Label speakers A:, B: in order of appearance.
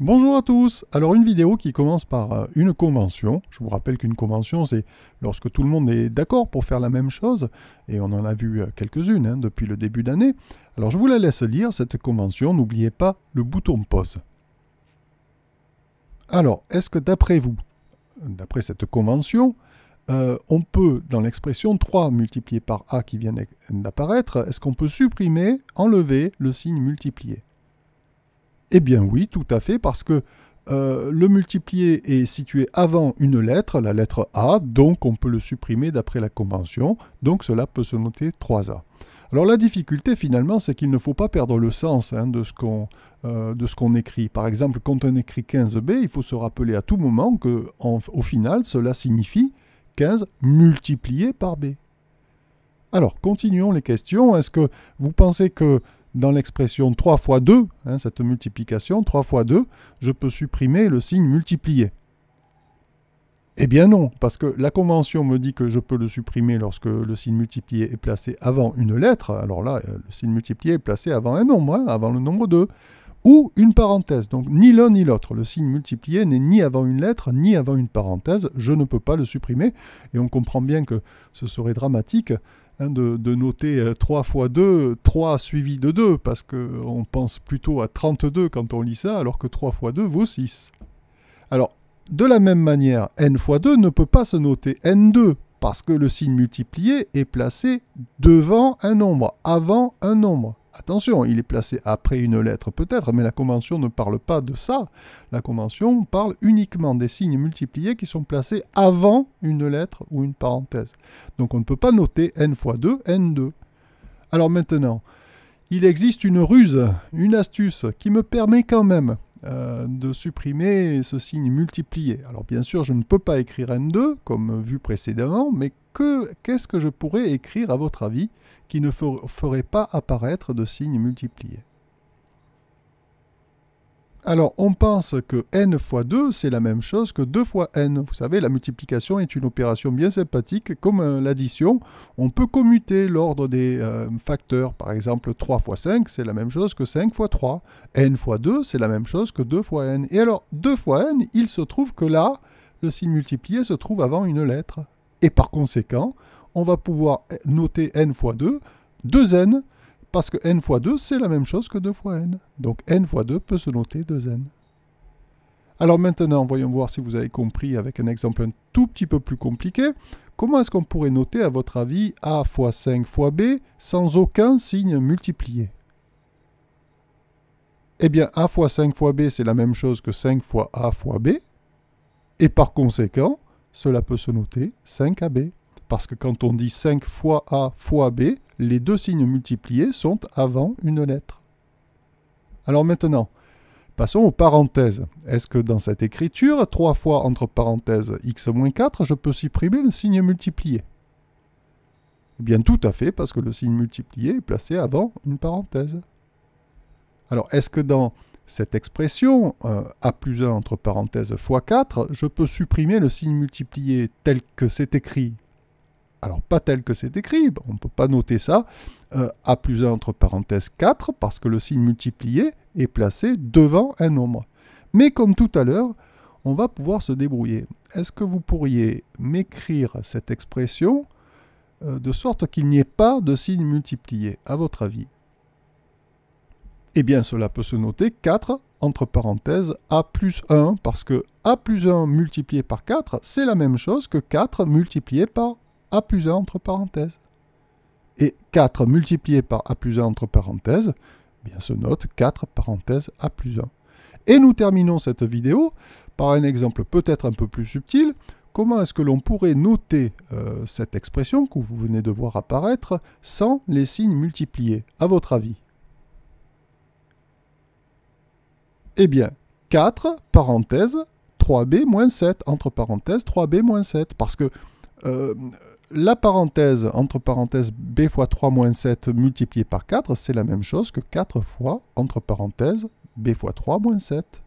A: Bonjour à tous. Alors une vidéo qui commence par une convention. Je vous rappelle qu'une convention, c'est lorsque tout le monde est d'accord pour faire la même chose, et on en a vu quelques-unes depuis le début d'année. Alors je vous la laisse lire, cette convention. N'oubliez pas le bouton pause. Alors, est-ce que d'après vous, d'après cette convention, on peut, dans l'expression 3 multiplié par A qui vient d'apparaître, est-ce qu'on peut supprimer, enlever le signe multiplié ? Eh bien oui, tout à fait, parce que le multiplié est situé avant une lettre, la lettre A, donc on peut le supprimer d'après la convention, donc cela peut se noter 3A. Alors la difficulté finalement, c'est qu'il ne faut pas perdre le sens de ce qu'on écrit. Par exemple, quand on écrit 15B, il faut se rappeler à tout moment qu'au final, cela signifie 15 multiplié par B. Alors, continuons les questions. Est-ce que vous pensez que dans l'expression 3 fois 2, cette multiplication, 3 fois 2, je peux supprimer le signe multiplié? Eh bien non, parce que la convention me dit que je peux le supprimer lorsque le signe multiplié est placé avant une lettre. Alors là, le signe multiplié est placé avant un nombre, avant le nombre 2, ou une parenthèse. Donc ni l'un ni l'autre. Le signe multiplié n'est ni avant une lettre, ni avant une parenthèse. Je ne peux pas le supprimer. Et on comprend bien que ce serait dramatique de noter 3 fois 2, 3 suivi de 2, parce qu'on pense plutôt à 32 quand on lit ça, alors que 3 fois 2 vaut 6. Alors, de la même manière, n fois 2 ne peut pas se noter n2, parce que le signe multiplié est placé devant un nombre, avant un nombre. Attention, il est placé après une lettre peut-être, mais la convention ne parle pas de ça. La convention parle uniquement des signes multipliés qui sont placés avant une lettre ou une parenthèse. Donc on ne peut pas noter n fois 2, n2. Alors maintenant, il existe une ruse, une astuce qui me permet quand même de supprimer ce signe multiplié. Alors bien sûr, je ne peux pas écrire n2 comme vu précédemment, mais qu'est-ce que je pourrais écrire à votre avis qui ne ferait pas apparaître de signe multiplié? Alors on pense que n fois 2 c'est la même chose que 2 fois n. Vous savez, la multiplication est une opération bien sympathique. Comme l'addition, on peut commuter l'ordre des facteurs. Par exemple 3 fois 5 c'est la même chose que 5 fois 3. N fois 2 c'est la même chose que 2 fois n. Et alors 2 fois n, il se trouve que là, le signe multiplié se trouve avant une lettre. Et par conséquent, on va pouvoir noter n fois 2, 2n, parce que n fois 2, c'est la même chose que 2 fois n. Donc n fois 2 peut se noter 2n. Alors maintenant, voyons voir si vous avez compris avec un exemple un tout petit peu plus compliqué. Comment est-ce qu'on pourrait noter, à votre avis, a fois 5 fois b sans aucun signe multiplié? Eh bien, a fois 5 fois b, c'est la même chose que 5 fois a fois b. Et par conséquent, cela peut se noter 5ab. Parce que quand on dit 5 fois A fois B, les deux signes multipliés sont avant une lettre. Alors maintenant, passons aux parenthèses. Est-ce que dans cette écriture, 3 fois entre parenthèses x moins 4, je peux supprimer le signe multiplié? Eh bien tout à fait, parce que le signe multiplié est placé avant une parenthèse. Alors est-ce que dans cette expression, a plus 1 entre parenthèses fois 4, je peux supprimer le signe multiplié tel que c'est écrit? Alors, pas tel que c'est écrit, on ne peut pas noter ça, a plus 1 entre parenthèses 4, parce que le signe multiplié est placé devant un nombre. Mais comme tout à l'heure, on va pouvoir se débrouiller. Est-ce que vous pourriez m'écrire cette expression de sorte qu'il n'y ait pas de signe multiplié, à votre avis? Eh bien, cela peut se noter 4 entre parenthèses a plus 1, parce que a plus 1 multiplié par 4, c'est la même chose que 4 multiplié par a plus 1 entre parenthèses. Et 4 multiplié par a plus 1 entre parenthèses, bien se note 4 parenthèses a plus 1. Et nous terminons cette vidéo par un exemple peut-être un peu plus subtil. Comment est-ce que l'on pourrait noter cette expression que vous venez de voir apparaître sans les signes multipliés, à votre avis? Eh bien, 4 parenthèses 3b moins 7 entre parenthèses 3b moins 7, parce que la parenthèse, entre parenthèses, b fois 3 moins 7 multiplié par 4, c'est la même chose que 4 fois, entre parenthèses, b fois 3 moins 7.